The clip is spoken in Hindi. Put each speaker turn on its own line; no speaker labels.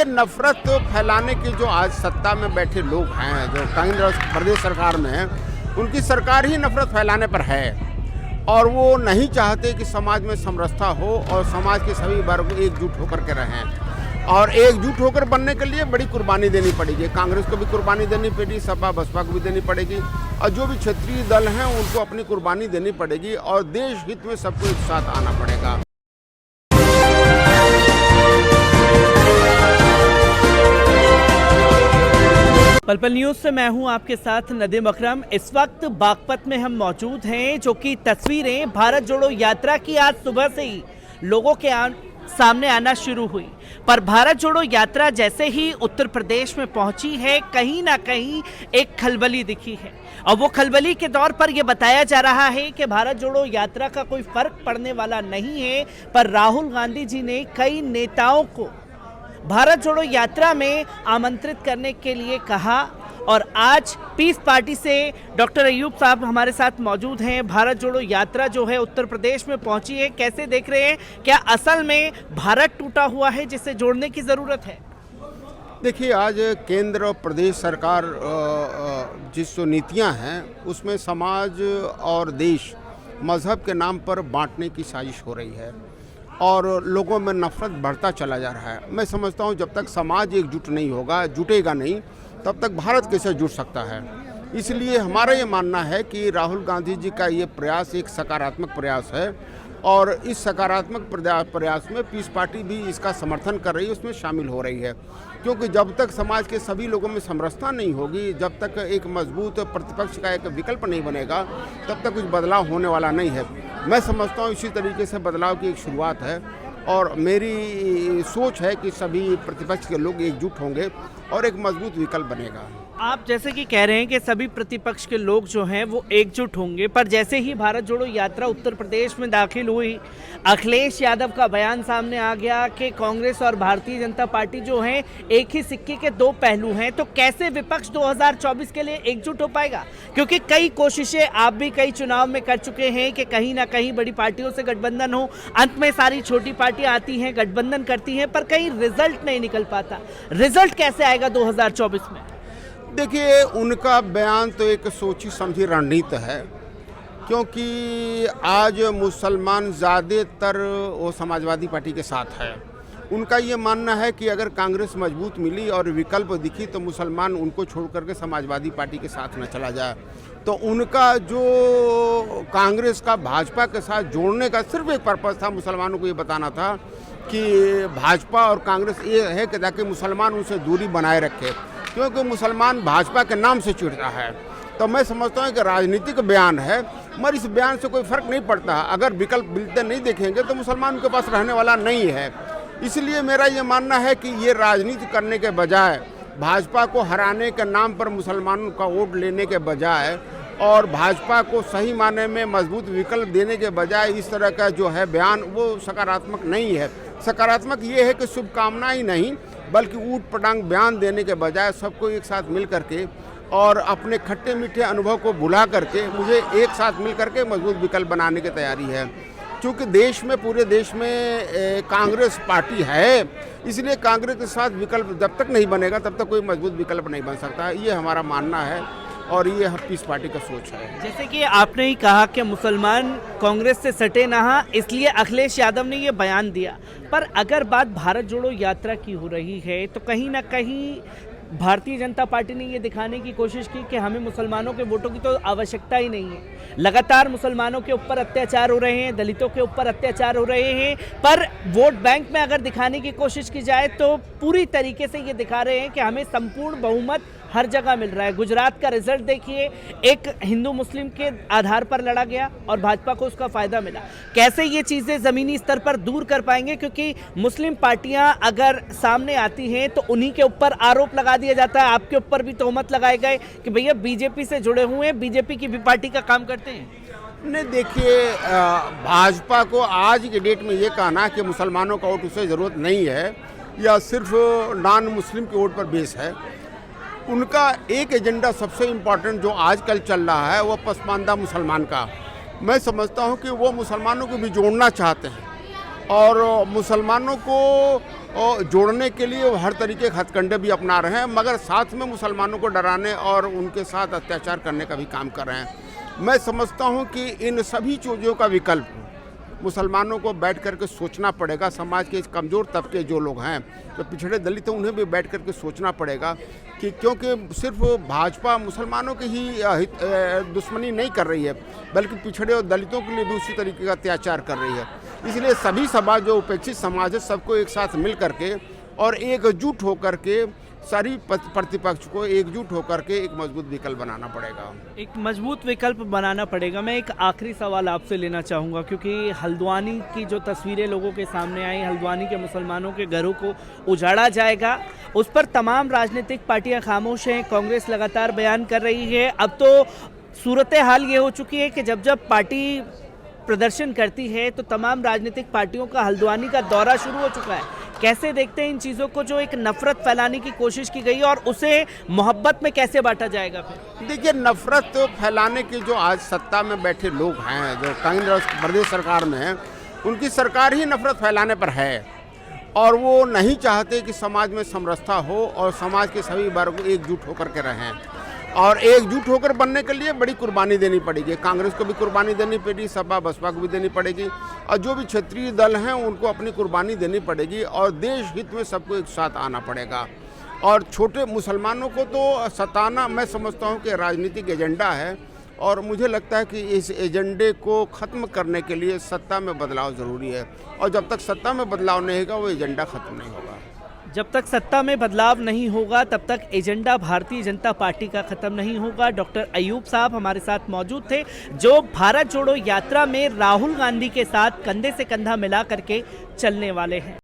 नफरत फैलाने के जो आज सत्ता में बैठे लोग हैं, जो कांग्रेस प्रदेश सरकार में हैं, उनकी सरकार ही नफरत फैलाने पर है और वो नहीं चाहते कि समाज में समरसता हो और समाज के सभी वर्ग एकजुट होकर के रहें। और एकजुट होकर बनने के लिए बड़ी कुर्बानी देनी पड़ेगी। कांग्रेस को भी कुर्बानी देनी पड़ेगी, सपा बसपा को भी देनी पड़ेगी और जो भी क्षेत्रीय दल हैं उनको अपनी कुर्बानी देनी पड़ेगी और देश हित में सबको एक साथ आना पड़ेगा।
पल पल न्यूज़ से मैं हूं आपके साथ नदीम अकरम। इस वक्त बागपत में हम मौजूद हैं, जो कि तस्वीरें भारत जोड़ो यात्रा की आज सुबह से ही लोगों के सामने आना शुरू हुई। पर भारत जोड़ो यात्रा जैसे ही उत्तर प्रदेश में पहुंची है, कहीं ना कहीं एक खलबली दिखी है और वो खलबली के दौर पर यह बताया जा रहा है कि भारत जोड़ो यात्रा का कोई फर्क पड़ने वाला नहीं है। पर राहुल गांधी जी ने कई नेताओं को भारत जोड़ो यात्रा में आमंत्रित करने के लिए कहा और आज पीस पार्टी से डॉक्टर अयूब साहब हमारे साथ मौजूद हैं। भारत जोड़ो यात्रा जो है उत्तर प्रदेश में पहुंची है, कैसे देख रहे हैं? क्या असल में भारत टूटा हुआ है जिसे जोड़ने की ज़रूरत है?
देखिए, आज केंद्र और प्रदेश सरकार जिस जो नीतियाँ हैं उसमें समाज और देश मज़हब के नाम पर बांटने की साजिश हो रही है और लोगों में नफरत बढ़ता चला जा रहा है। मैं समझता हूँ जब तक समाज एकजुट नहीं होगा, जुटेगा नहीं, तब तक भारत कैसे जुट सकता है। इसलिए हमारा ये मानना है कि राहुल गांधी जी का ये प्रयास एक सकारात्मक प्रयास है और इस सकारात्मक प्रयास में पीस पार्टी भी इसका समर्थन कर रही है, उसमें शामिल हो रही है। क्योंकि जब तक समाज के सभी लोगों में समरसता नहीं होगी, जब तक एक मजबूत प्रतिपक्ष का एक विकल्प नहीं बनेगा, तब तक कुछ बदलाव होने वाला नहीं है। मैं समझता हूँ इसी तरीके से बदलाव की एक शुरुआत है और मेरी सोच है कि सभी प्रतिपक्ष के लोग एकजुट होंगे और एक मजबूत विकल्प बनेगा।
आप जैसे कि कह रहे हैं कि सभी प्रतिपक्ष के लोग जो हैं वो एकजुट होंगे, पर जैसे ही भारत जोड़ो यात्रा उत्तर प्रदेश में दाखिल हुई, अखिलेश यादव का बयान सामने आ गया कि कांग्रेस और भारतीय जनता पार्टी जो हैं एक ही सिक्के के दो पहलू हैं। तो कैसे विपक्ष 2024 के लिए एकजुट हो पाएगा? क्योंकि कई कोशिशें आप भी कई चुनाव में कर चुके हैं कि कहीं ना कहीं बड़ी पार्टियों से गठबंधन हो, अंत में सारी छोटी पार्टियां आती हैं, गठबंधन करती हैं, पर कहीं रिजल्ट नहीं निकल पाता। रिजल्ट कैसे आएगा 2024 में?
देखिए, उनका बयान तो एक सोची समझी रणनीति है, क्योंकि आज मुसलमान ज़्यादातर वो समाजवादी पार्टी के साथ है। उनका ये मानना है कि अगर कांग्रेस मजबूत मिली और विकल्प दिखी तो मुसलमान उनको छोड़ करके समाजवादी पार्टी के साथ न चला जाए। तो उनका जो कांग्रेस का भाजपा के साथ जोड़ने का सिर्फ एक पर्पज़ था, मुसलमानों को ये बताना था कि भाजपा और कांग्रेस ये है कि ताकि मुसलमान उनसे दूरी बनाए रखे, क्योंकि मुसलमान भाजपा के नाम से चिढ़ता है। तो मैं समझता हूँ कि राजनीतिक बयान है, मगर इस बयान से कोई फर्क नहीं पड़ता। अगर विकल्प मिलते नहीं देखेंगे तो मुसलमान के पास रहने वाला नहीं है। इसलिए मेरा ये मानना है कि ये राजनीति करने के बजाय, भाजपा को हराने के नाम पर मुसलमानों का वोट लेने के बजाय और भाजपा को सही माने में मजबूत विकल्प देने के बजाय इस तरह का जो है बयान वो सकारात्मक नहीं है। सकारात्मक ये है कि शुभकामना ही नहीं बल्कि ऊट पटांग बयान देने के बजाय सबको एक साथ मिल करके और अपने खट्टे मीठे अनुभव को भुला करके मुझे एक साथ मिल करके मजबूत विकल्प बनाने की तैयारी है। क्योंकि देश में, पूरे देश में कांग्रेस पार्टी है, इसलिए कांग्रेस के साथ विकल्प जब तक नहीं बनेगा तब तक कोई मजबूत विकल्प नहीं बन सकता। ये हमारा मानना है और ये पीस पार्टी का सोच है।
जैसे कि आपने ही कहा कि मुसलमान कांग्रेस से सटे ना, इसलिए अखिलेश यादव ने ये बयान दिया। पर अगर बात भारत जोड़ो यात्रा की हो रही है तो कहीं ना कहीं भारतीय जनता पार्टी ने ये दिखाने की कोशिश की कि हमें मुसलमानों के वोटों की तो आवश्यकता ही नहीं है। लगातार मुसलमानों के ऊपर अत्याचार हो रहे हैं, दलितों के ऊपर अत्याचार हो रहे हैं, पर वोट बैंक में अगर दिखाने की कोशिश की जाए तो पूरी तरीके से ये दिखा रहे हैं कि हमें संपूर्ण बहुमत हर जगह मिल रहा है। गुजरात का रिजल्ट देखिए, एक हिंदू मुस्लिम के आधार पर लड़ा गया और भाजपा को उसका फायदा मिला। कैसे ये चीज़ें ज़मीनी स्तर पर दूर कर पाएंगे? क्योंकि मुस्लिम पार्टियां अगर सामने आती हैं तो उन्हीं के ऊपर आरोप लगा दिया जाता है। आपके ऊपर भी तोहमत लगाए गए कि भैया बीजेपी से जुड़े हुए हैं, बीजेपी की भी पार्टी का काम करते हैं।
नहीं, देखिए, भाजपा को आज के डेट में ये कहना कि मुसलमानों का वोट उसे ज़रूरत नहीं है या सिर्फ नॉन मुस्लिम के वोट पर बेस है, उनका एक एजेंडा सबसे इम्पॉर्टेंट जो आजकल चल रहा है वो पसमानदा मुसलमान का। मैं समझता हूँ कि वो मुसलमानों को भी जोड़ना चाहते हैं और मुसलमानों को जोड़ने के लिए वो हर तरीके के हथकंडे भी अपना रहे हैं, मगर साथ में मुसलमानों को डराने और उनके साथ अत्याचार करने का भी काम कर रहे हैं। मैं समझता हूं कि इन सभी चीज़ों का विकल्प मुसलमानों को बैठ करके सोचना पड़ेगा। समाज के कमज़ोर तबके जो लोग हैं, जो पिछड़े दलित हैं, उन्हें भी बैठ करके सोचना पड़ेगा कि क्योंकि सिर्फ भाजपा मुसलमानों की ही दुश्मनी नहीं कर रही है, बल्कि पिछड़े और दलितों के लिए भी उसी तरीके का अत्याचार कर रही है। इसलिए सभी समाज, जो उपेक्षित समाज है, सबको एक साथ मिल करके और एकजुट होकर के सारी प्रतिपक्ष को एकजुट होकर के एक मजबूत विकल्प बनाना पड़ेगा।
एक मजबूत विकल्प बनाना पड़ेगा। मैं एक आखिरी सवाल आपसे लेना चाहूँगा, क्योंकि हल्द्वानी की जो तस्वीरें लोगों के सामने आई, हल्द्वानी के मुसलमानों के घरों को उजाड़ा जाएगा, उस पर तमाम राजनीतिक पार्टियां खामोश हैं। कांग्रेस लगातार बयान कर रही है। अब तो सूरत हाल ये हो चुकी है कि जब जब पार्टी प्रदर्शन करती है तो तमाम राजनीतिक पार्टियों का हल्द्वानी का दौरा शुरू हो चुका है। कैसे देखते हैं इन चीज़ों को, जो एक नफरत फैलाने की कोशिश की गई और उसे मोहब्बत में कैसे बांटा जाएगा फिर?
देखिए, नफरत फैलाने के जो आज सत्ता में बैठे लोग हैं, जो कांग्रेस प्रदेश सरकार में हैं, उनकी सरकार ही नफरत फैलाने पर है और वो नहीं चाहते कि समाज में समरसता हो और समाज के सभी वर्ग एकजुट होकर के रहें। और एकजुट होकर बनने के लिए बड़ी कुर्बानी देनी पड़ेगी। कांग्रेस को भी कुर्बानी देनी पड़ेगी, सपा बसपा को भी देनी पड़ेगी, और जो भी क्षेत्रीय दल हैं उनको अपनी कुर्बानी देनी पड़ेगी और देश हित में सबको एक साथ आना पड़ेगा। और छोटे मुसलमानों को तो सताना, मैं समझता हूं कि राजनीतिक एजेंडा है और मुझे लगता है कि इस एजेंडे को ख़त्म करने के लिए सत्ता में बदलाव ज़रूरी है, और जब तक सत्ता में बदलाव नहीं होगा वो एजेंडा ख़त्म नहीं होगा।
जब तक सत्ता में बदलाव नहीं होगा तब तक एजेंडा भारतीय जनता पार्टी का खत्म नहीं होगा। डॉक्टर अयूब साहब हमारे साथ मौजूद थे, जो भारत जोड़ो यात्रा में राहुल गांधी के साथ कंधे से कंधा मिला करके चलने वाले हैं।